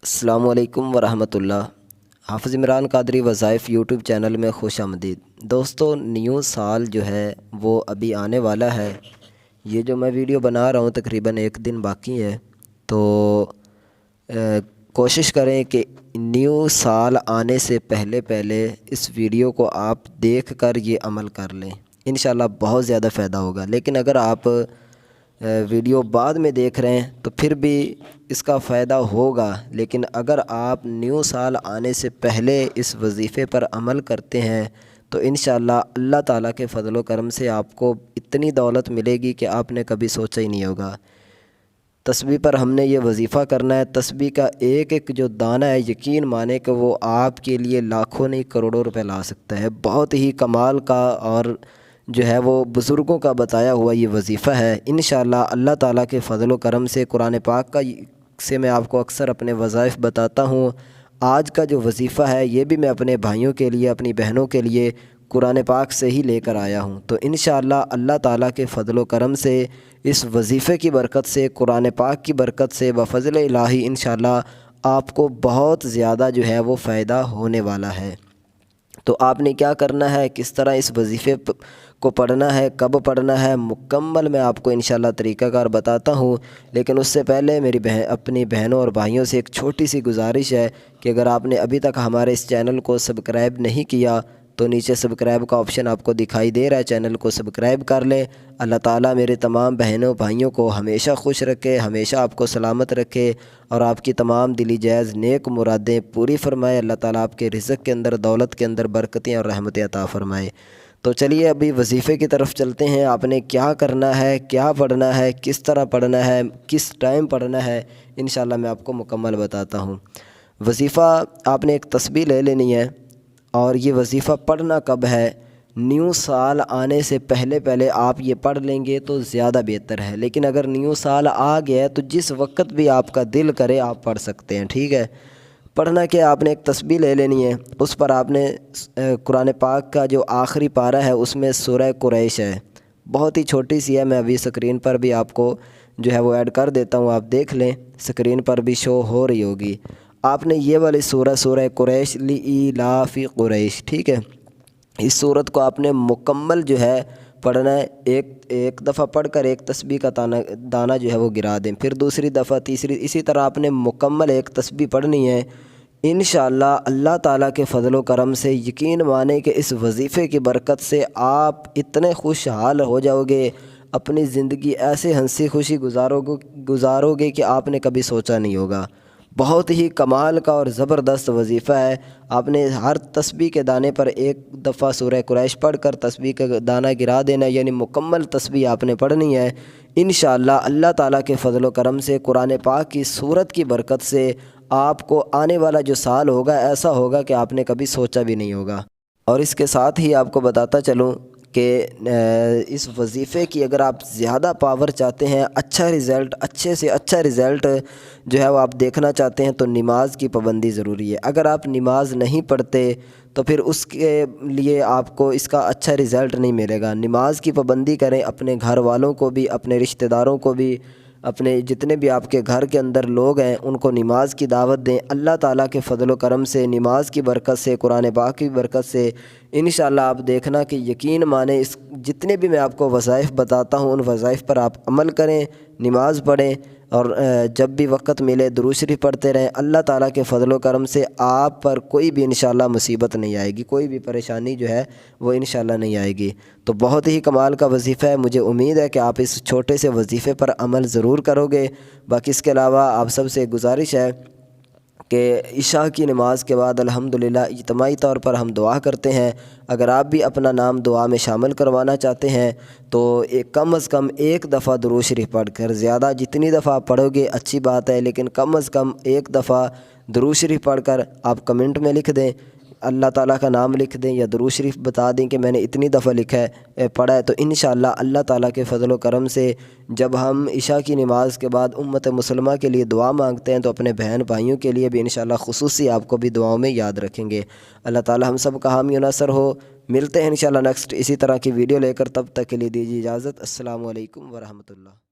السلام علیکم ورحمۃ اللہ۔ حافظ عمران قادری وظائف یوٹیوب چینل میں خوش آمدید۔ دوستو، نیو سال جو ہے وہ ابھی آنے والا ہے۔ یہ جو میں ویڈیو بنا رہا ہوں تقریباً ایک دن باقی ہے، تو کوشش کریں کہ نیو سال آنے سے پہلے اس ویڈیو کو آپ دیکھ کر یہ عمل کر لیں، انشاءاللہ بہت زیادہ فائدہ ہوگا۔ لیکن اگر آپ ویڈیو بعد میں دیکھ رہے ہیں تو پھر بھی اس کا فائدہ ہوگا، لیکن اگر آپ نیو سال آنے سے پہلے اس وظیفے پر عمل کرتے ہیں تو انشاءاللہ اللہ تعالیٰ کے فضل و کرم سے آپ کو اتنی دولت ملے گی کہ آپ نے کبھی سوچا ہی نہیں ہوگا۔ تسبیح پر ہم نے یہ وظیفہ کرنا ہے۔ تسبیح کا ایک ایک جو دانہ ہے، یقین مانے کہ وہ آپ کے لیے لاکھوں نہیں کروڑوں روپے لا سکتا ہے۔ بہت ہی کمال کا اور جو ہے وہ بزرگوں کا بتایا ہوا یہ وظیفہ ہے۔ انشاءاللہ اللہ تعالیٰ کے فضل و کرم سے قرآن پاک سے میں آپ کو اکثر اپنے وظائف بتاتا ہوں۔ آج کا جو وظیفہ ہے یہ بھی میں اپنے بھائیوں کے لیے، اپنی بہنوں کے لیے قرآن پاک سے ہی لے کر آیا ہوں۔ تو انشاءاللہ اللہ تعالیٰ کے فضل و کرم سے، اس وظیفے کی برکت سے، قرآن پاک کی برکت سے، بفضل الہی انشاءاللہ آپ کو بہت زیادہ جو ہے وہ فائدہ ہونے والا ہے۔ تو آپ نے کیا کرنا ہے، کس طرح اس وظیفے کو پڑھنا ہے، کب پڑھنا ہے، مکمل میں آپ کو انشاءاللہ طریقہ کار بتاتا ہوں۔ لیکن اس سے پہلے میری اپنی بہنوں اور بھائیوں سے ایک چھوٹی سی گزارش ہے کہ اگر آپ نے ابھی تک ہمارے اس چینل کو سبسکرائب نہیں کیا تو نیچے سبسکرائب کا آپشن آپ کو دکھائی دے رہا ہے، چینل کو سبسکرائب کر لیں۔ اللہ تعالیٰ میرے تمام بہنوں بھائیوں کو ہمیشہ خوش رکھے، ہمیشہ آپ کو سلامت رکھے اور آپ کی تمام دلی جائز نیک مرادیں پوری فرمائے۔ اللہ تعالیٰ آپ کے رزق کے اندر، دولت کے اندر برکتیں اور رحمتیں عطا فرمائے۔ تو چلیے ابھی وظیفے کی طرف چلتے ہیں۔ آپ نے کیا کرنا ہے، کیا پڑھنا ہے، کس طرح پڑھنا ہے، کس ٹائم پڑھنا ہے، انشاءاللہ میں آپ کو مکمل بتاتا ہوں۔ وظیفہ آپ نے ایک تسبیح لے لینی ہے، اور یہ وظیفہ پڑھنا کب ہے، نیو سال آنے سے پہلے آپ یہ پڑھ لیں گے تو زیادہ بہتر ہے۔ لیکن اگر نیو سال آ گیا ہے تو جس وقت بھی آپ کا دل کرے آپ پڑھ سکتے ہیں، ٹھیک ہے۔ پڑھنا کیا، آپ نے ایک تسبیح لے لینی ہے، اس پر آپ نے قرآن پاک کا جو آخری پارہ ہے اس میں سورہ قریش ہے، بہت ہی چھوٹی سی ہے، میں ابھی سکرین پر بھی آپ کو جو ہے وہ ایڈ کر دیتا ہوں، آپ دیکھ لیں، سکرین پر بھی شو ہو رہی ہوگی۔ آپ نے یہ والی سورہ قریش، لإیلاف قریش، ٹھیک ہے، اس سورت کو آپ نے مکمل جو ہے پڑھنا ہے۔ ایک دفعہ پڑھ کر ایک تسبیح کا دانہ جو ہے وہ گرا دیں، پھر دوسری دفعہ، تیسری، اسی طرح آپ نے مکمل ایک تسبیح پڑھنی ہے۔ انشاءاللہ اللہ تعالیٰ کے فضل و کرم سے یقین مانے کہ اس وظیفے کی برکت سے آپ اتنے خوشحال ہو جاؤ گے، اپنی زندگی ایسے ہنسی خوشی گزارو گے کہ آپ نے کبھی سوچا نہیں ہوگا۔ بہت ہی کمال کا اور زبردست وظیفہ ہے۔ آپ نے ہر تسبیح کے دانے پر ایک دفعہ سورہ قریش پڑھ کر تسبیح کا دانہ گرا دینا، یعنی مکمل تسبیح آپ نے پڑھنی ہے۔ انشاءاللہ اللہ تعالیٰ کے فضل و کرم سے، قرآن پاک کی سورت کی برکت سے آپ کو آنے والا جو سال ہوگا ایسا ہوگا کہ آپ نے کبھی سوچا بھی نہیں ہوگا۔ اور اس کے ساتھ ہی آپ کو بتاتا چلوں کہ اس وظیفے کی اگر آپ زیادہ پاور چاہتے ہیں، اچھا رزلٹ، اچھے سے اچھا رزلٹ جو ہے وہ آپ دیکھنا چاہتے ہیں تو نماز کی پابندی ضروری ہے۔ اگر آپ نماز نہیں پڑھتے تو پھر اس کے لیے آپ کو اس کا اچھا رزلٹ نہیں ملے گا۔ نماز کی پابندی کریں، اپنے گھر والوں کو بھی، اپنے رشتہ داروں کو بھی، اپنے جتنے بھی آپ کے گھر کے اندر لوگ ہیں ان کو نماز کی دعوت دیں۔ اللہ تعالیٰ کے فضل و کرم سے، نماز کی برکت سے، قرآن پاک کی برکت سے انشاءاللہ آپ دیکھنا کہ یقین مانیں جتنے بھی میں آپ کو وظائف بتاتا ہوں ان وظائف پر آپ عمل کریں، نماز پڑھیں، اور جب بھی وقت ملے درود شریف پڑھتے رہیں۔ اللہ تعالیٰ کے فضل و کرم سے آپ پر کوئی بھی انشاءاللہ مصیبت نہیں آئے گی، کوئی بھی پریشانی جو ہے وہ انشاءاللہ نہیں آئے گی۔ تو بہت ہی کمال کا وظیفہ ہے، مجھے امید ہے کہ آپ اس چھوٹے سے وظیفے پر عمل ضرور کرو گے۔ باقی اس کے علاوہ آپ سب سے گزارش ہے کہ عشاء کی نماز کے بعد الحمدللہ اجتماعی طور پر ہم دعا کرتے ہیں۔ اگر آپ بھی اپنا نام دعا میں شامل کروانا چاہتے ہیں تو کم از کم ایک دفعہ درود شریف پڑھ کر، زیادہ جتنی دفعہ آپ پڑھو گے اچھی بات ہے، لیکن کم از کم ایک دفعہ درود شریف پڑھ کر آپ کمنٹ میں لکھ دیں، اللہ تعالیٰ کا نام لکھ دیں یا درود شریف بتا دیں کہ میں نے اتنی دفعہ لکھا ہے، پڑھا ہے۔ تو انشاءاللہ اللہ تعالیٰ کے فضل و کرم سے جب ہم عشاء کی نماز کے بعد امت مسلمہ کے لیے دعا مانگتے ہیں تو اپنے بہن بھائیوں کے لیے بھی انشاءاللہ خصوصی آپ کو بھی دعاؤں میں یاد رکھیں گے۔ اللہ تعالیٰ ہم سب کا حامی و ناصر ہو۔ ملتے ہیں انشاءاللہ نیکسٹ اسی طرح کی ویڈیو لے کر، تب تک کے لیے دیجیے اجازت۔ السلام علیکم ورحمۃ اللہ۔